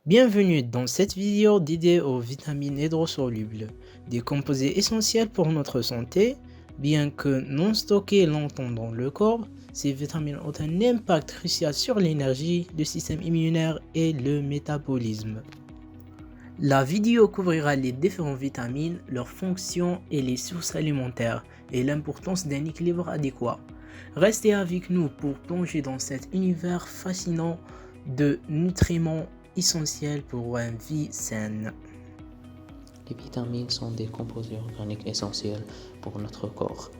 Bienvenue dans cette vidéo dédiée aux vitamines hydrosolubles, des composés essentiels pour notre santé. Bien que non stockées longtemps dans le corps, ces vitamines ont un impact crucial sur l'énergie, le système immunitaire et le métabolisme. La vidéo couvrira les différentes vitamines, leurs fonctions et les sources alimentaires et l'importance d'un équilibre adéquat. Restez avec nous pour plonger dans cet univers fascinant de nutriments essentiels pour une vie saine. Les vitamines sont des composés organiques essentiels pour notre corps.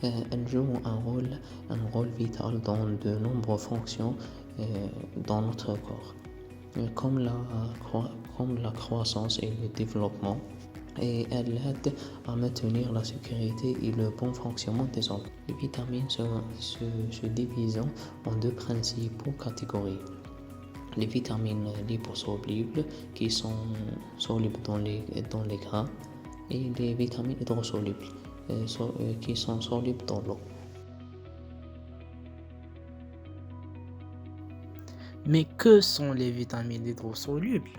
Elles jouent un rôle vital dans de nombreuses fonctions dans notre corps, comme la croissance et le développement, et elles aident à maintenir la sécurité et le bon fonctionnement des organes. Les vitamines se divisent en deux principaux catégories. Les vitamines liposolubles qui sont solubles dans les gras et les vitamines hydrosolubles qui sont solubles dans l'eau. Mais que sont les vitamines hydrosolubles?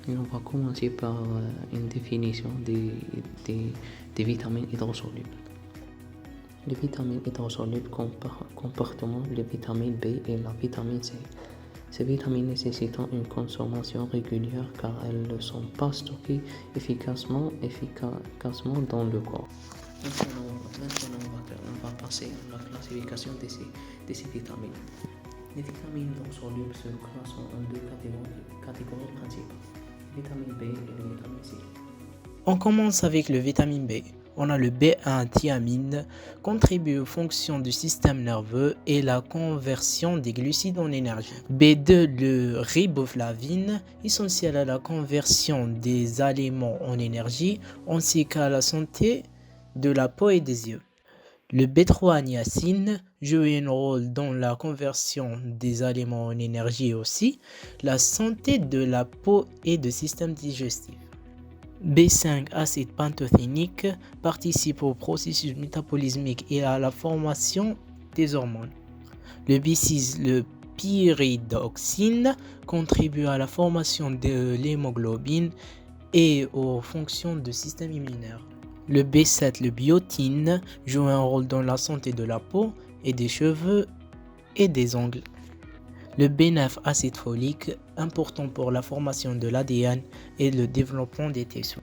Et on va commencer par une définition des vitamines hydrosolubles. Les vitamines hydrosolubles comportent les vitamines B et la vitamine C. Ces vitamines nécessitent une consommation régulière car elles ne sont pas stockées efficacement dans le corps. Maintenant on va passer à la classification de ces vitamines. Les vitamines hydrosolubles se classent en deux catégories principales, les vitamines B et les vitamines C. On commence avec le vitamine B. On a le B1 thiamine, contribue aux fonctions du système nerveux et la conversion des glucides en énergie. B2, le riboflavine, essentiel à la conversion des aliments en énergie, ainsi qu'à la santé de la peau et des yeux. Le B3 niacine joue un rôle dans la conversion des aliments en énergie aussi, la santé de la peau et du système digestif. B5 acide pantothénique participe au processus métabolismique et à la formation des hormones. Le B6, le pyridoxine, contribue à la formation de l'hémoglobine et aux fonctions du système immunitaire. Le B7, le biotine, joue un rôle dans la santé de la peau et des cheveux et des ongles. Le B9, acide folique, important pour la formation de l'ADN et le développement des tissus.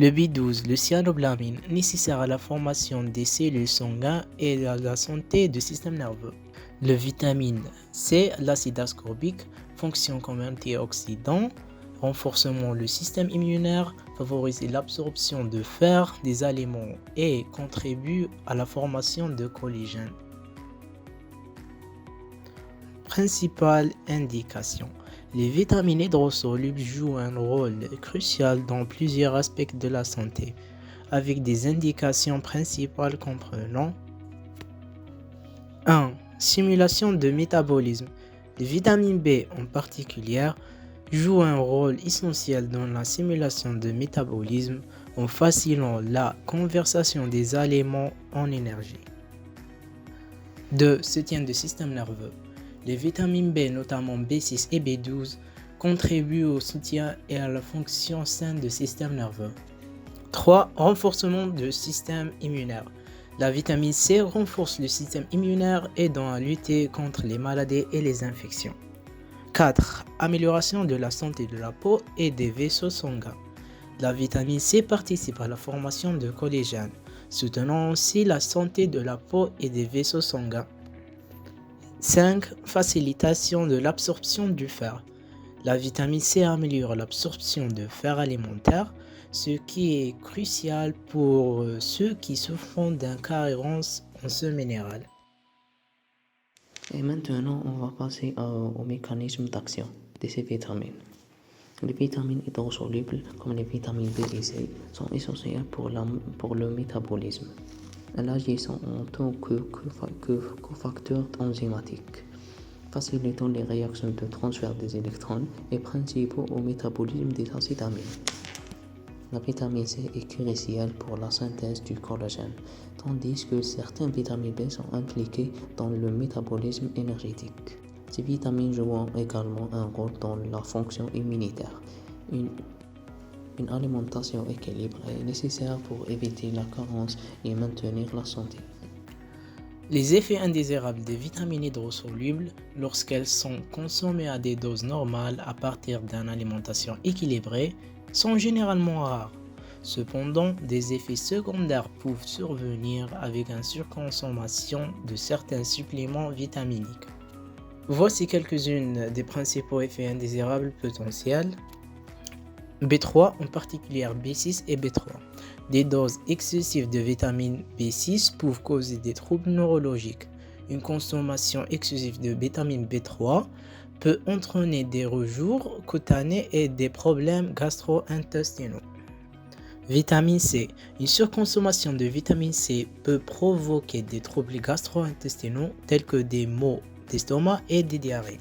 Le B12, le cyanoblamine, nécessaire à la formation des cellules sanguines et à la santé du système nerveux. Le vitamine C, l'acide ascorbique, fonction comme antioxydant, renforcement le système immunitaire, favorise l'absorption de fer des aliments et contribue à la formation de collagène. Principale indication. Les vitamines hydrosolubles jouent un rôle crucial dans plusieurs aspects de la santé, avec des indications principales comprenant 1. Stimulation de métabolisme. Les vitamines B en particulier jouent un rôle essentiel dans la stimulation de métabolisme en facilitant la conversion des aliments en énergie. 2. Soutien du système nerveux. Les vitamines B, notamment B6 et B12, contribuent au soutien et à la fonction saine du système nerveux. 3. Renforcement du système immunitaire. La vitamine C renforce le système immunitaire aidant à lutter contre les maladies et les infections. 4. Amélioration de la santé de la peau et des vaisseaux sanguins. La vitamine C participe à la formation de collagène, soutenant aussi la santé de la peau et des vaisseaux sanguins. 5. Facilitation de l'absorption du fer. La vitamine C améliore l'absorption de fer alimentaire, ce qui est crucial pour ceux qui souffrent d'une carence en ce minéral. Et maintenant, on va passer au mécanisme d'action de ces vitamines. Les vitamines hydrosolubles, comme les vitamines B et C, sont essentielles pour le métabolisme. Elles agissent en tant que cofacteurs enzymatiques, facilitant les réactions de transfert des électrons et principaux au métabolisme des acides aminés. La vitamine C est cruciale pour la synthèse du collagène, tandis que certaines vitamines B sont impliquées dans le métabolisme énergétique. Ces vitamines jouent également un rôle dans la fonction immunitaire. Une alimentation équilibrée est nécessaire pour éviter la carence et maintenir la santé. Les effets indésirables des vitamines hydrosolubles, lorsqu'elles sont consommées à des doses normales à partir d'une alimentation équilibrée, sont généralement rares. Cependant, des effets secondaires peuvent survenir avec une surconsommation de certains suppléments vitaminiques. Voici quelques-unes des principaux effets indésirables potentiels. B3, en particulier B6 et B3. Des doses excessives de vitamine B6 peuvent causer des troubles neurologiques. Une consommation excessive de vitamine B3 peut entraîner des rougeurs cutanées et des problèmes gastro-intestinaux. Vitamine C. Une surconsommation de vitamine C peut provoquer des troubles gastro-intestinaux tels que des maux d'estomac et des diarrhées.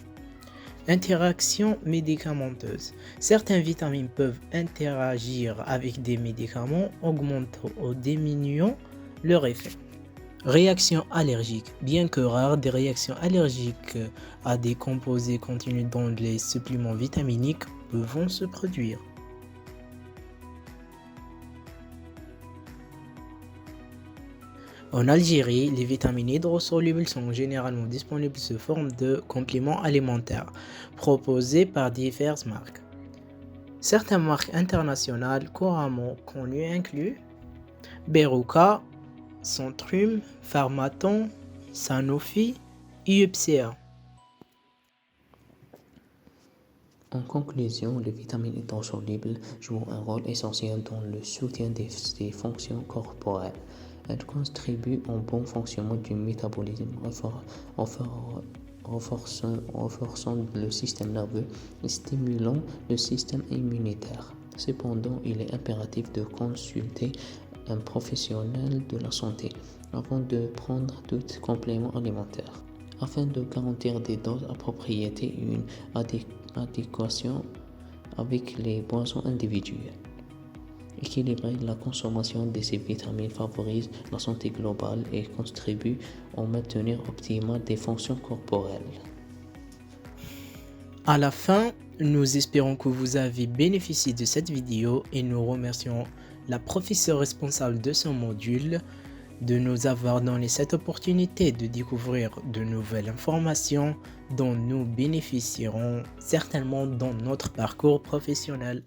Interaction médicamenteuse. Certaines vitamines peuvent interagir avec des médicaments, augmentant ou diminuant leur effet. Réactions allergiques. Bien que rares, des réactions allergiques à des composés contenus dans les suppléments vitaminiques peuvent se produire. En Algérie, les vitamines hydrosolubles sont généralement disponibles sous forme de compléments alimentaires proposés par diverses marques. Certaines marques internationales couramment connues incluent Beruka, Centrum, Pharmaton, Sanofi et UPCA. En conclusion, les vitamines hydrosolubles jouent un rôle essentiel dans le soutien des fonctions corporelles. Elles contribuent au bon fonctionnement du métabolisme, renforçant le système nerveux et stimulant le système immunitaire. Cependant, il est impératif de consulter un professionnel de la santé avant de prendre tout complément alimentaire, afin de garantir des doses appropriées et une adéquation avec les besoins individuels. Équilibrer la consommation de ces vitamines favorise la santé globale et contribue au maintien optimal des fonctions corporelles. À la fin, nous espérons que vous avez bénéficié de cette vidéo et nous remercions la professeure responsable de ce module de nous avoir donné cette opportunité de découvrir de nouvelles informations dont nous bénéficierons certainement dans notre parcours professionnel.